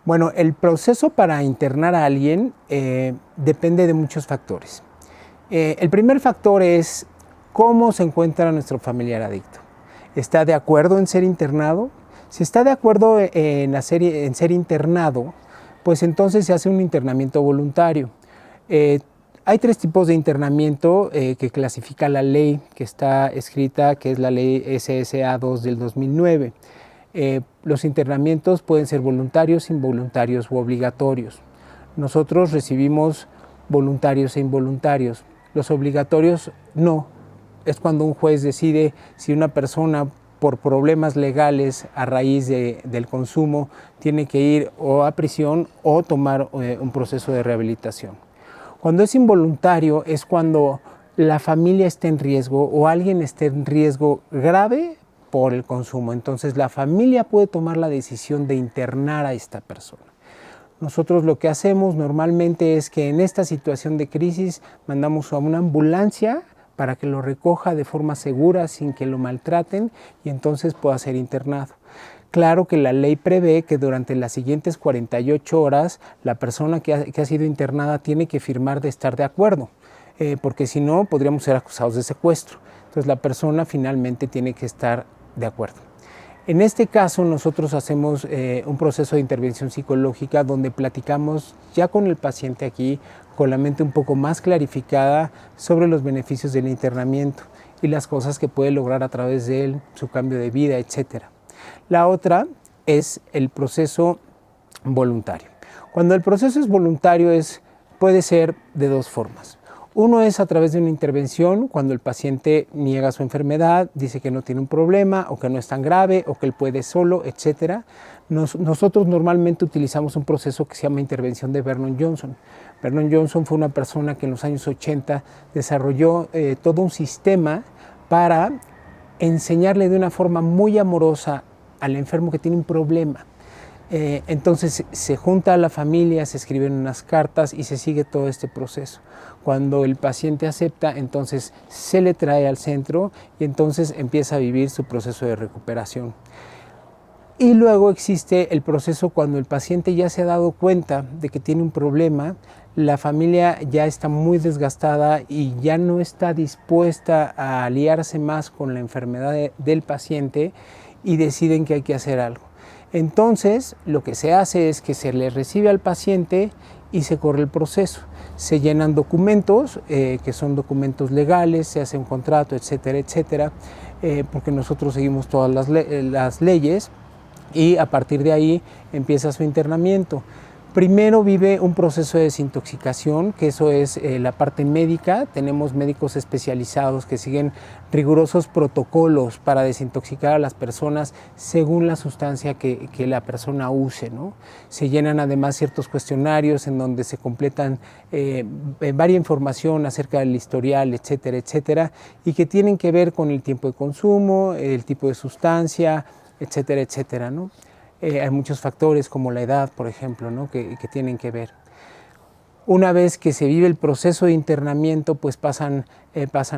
Bueno, el proceso para internar a alguien depende de muchos factores. El primer factor es cómo se encuentra nuestro familiar adicto. ¿Está de acuerdo en ser internado? Si está de acuerdo en ser internado, pues entonces se hace un internamiento voluntario. Hay tres tipos de internamiento que clasifica la ley que está escrita, que es la ley SSA 2 del 2009. Los internamientos pueden ser voluntarios, involuntarios u obligatorios. Nosotros recibimos voluntarios e involuntarios. Los obligatorios no. Es cuando un juez decide si una persona por problemas legales a raíz del consumo tiene que ir o a prisión o tomar un proceso de rehabilitación. Cuando es involuntario es cuando la familia está en riesgo o alguien está en riesgo grave por el consumo. Entonces la familia puede tomar la decisión de internar a esta persona. Nosotros lo que hacemos normalmente es que en esta situación de crisis mandamos a una ambulancia para que lo recoja de forma segura sin que lo maltraten y entonces pueda ser internado. Claro que la ley prevé que durante las siguientes 48 horas la persona que ha sido internada tiene que firmar de estar de acuerdo, porque si no podríamos ser acusados de secuestro. Entonces la persona finalmente tiene que estar de acuerdo. En este caso nosotros hacemos un proceso de intervención psicológica donde platicamos ya con el paciente aquí, con la mente un poco más clarificada sobre los beneficios del internamiento y las cosas que puede lograr a través de él, su cambio de vida, etc. La otra es el proceso voluntario. Cuando el proceso es voluntario puede ser de dos formas. Uno es a través de una intervención, cuando el paciente niega su enfermedad, dice que no tiene un problema o que no es tan grave o que él puede solo, etc. Nosotros normalmente utilizamos un proceso que se llama intervención de Vernon Johnson. Vernon Johnson fue una persona que en los años 80 desarrolló todo un sistema para enseñarle de una forma muy amorosa al enfermo que tiene un problema. Entonces se junta a la familia, se escriben unas cartas y se sigue todo este proceso. Cuando el paciente acepta, entonces se le trae al centro y entonces empieza a vivir su proceso de recuperación. Y luego existe el proceso cuando el paciente ya se ha dado cuenta de que tiene un problema, la familia ya está muy desgastada y ya no está dispuesta a aliarse más con la enfermedad del paciente y deciden que hay que hacer algo. Entonces, lo que se hace es que se le recibe al paciente y se corre el proceso. Se llenan documentos, que son documentos legales, se hace un contrato, etcétera, etcétera, porque nosotros seguimos todas las leyes y a partir de ahí empieza su internamiento. Primero vive un proceso de desintoxicación, que eso es la parte médica. Tenemos médicos especializados que siguen rigurosos protocolos para desintoxicar a las personas según la sustancia que la persona use, ¿no? Se llenan además ciertos cuestionarios en donde se completan varia información acerca del historial, etcétera, etcétera, y que tienen que ver con el tiempo de consumo, el tipo de sustancia, etcétera, etcétera, ¿no? Hay muchos factores como la edad, por ejemplo, ¿no? que tienen que ver. Una vez que se vive el proceso de internamiento, pues pasan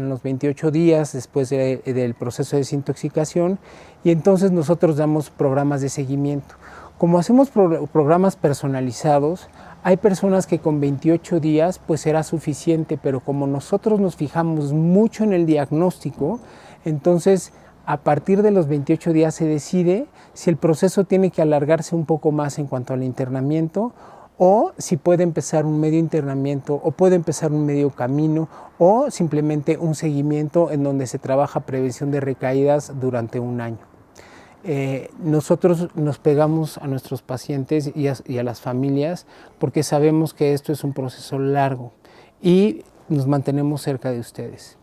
los 28 días después del proceso de desintoxicación y entonces nosotros damos programas de seguimiento. Como hacemos programas personalizados, hay personas que con 28 días pues será suficiente, pero como nosotros nos fijamos mucho en el diagnóstico, entonces a partir de los 28 días se decide si el proceso tiene que alargarse un poco más en cuanto al internamiento o si puede empezar un medio internamiento o puede empezar un medio camino o simplemente un seguimiento en donde se trabaja prevención de recaídas durante un año. Nosotros nos pegamos a nuestros pacientes y a las familias porque sabemos que esto es un proceso largo y nos mantenemos cerca de ustedes.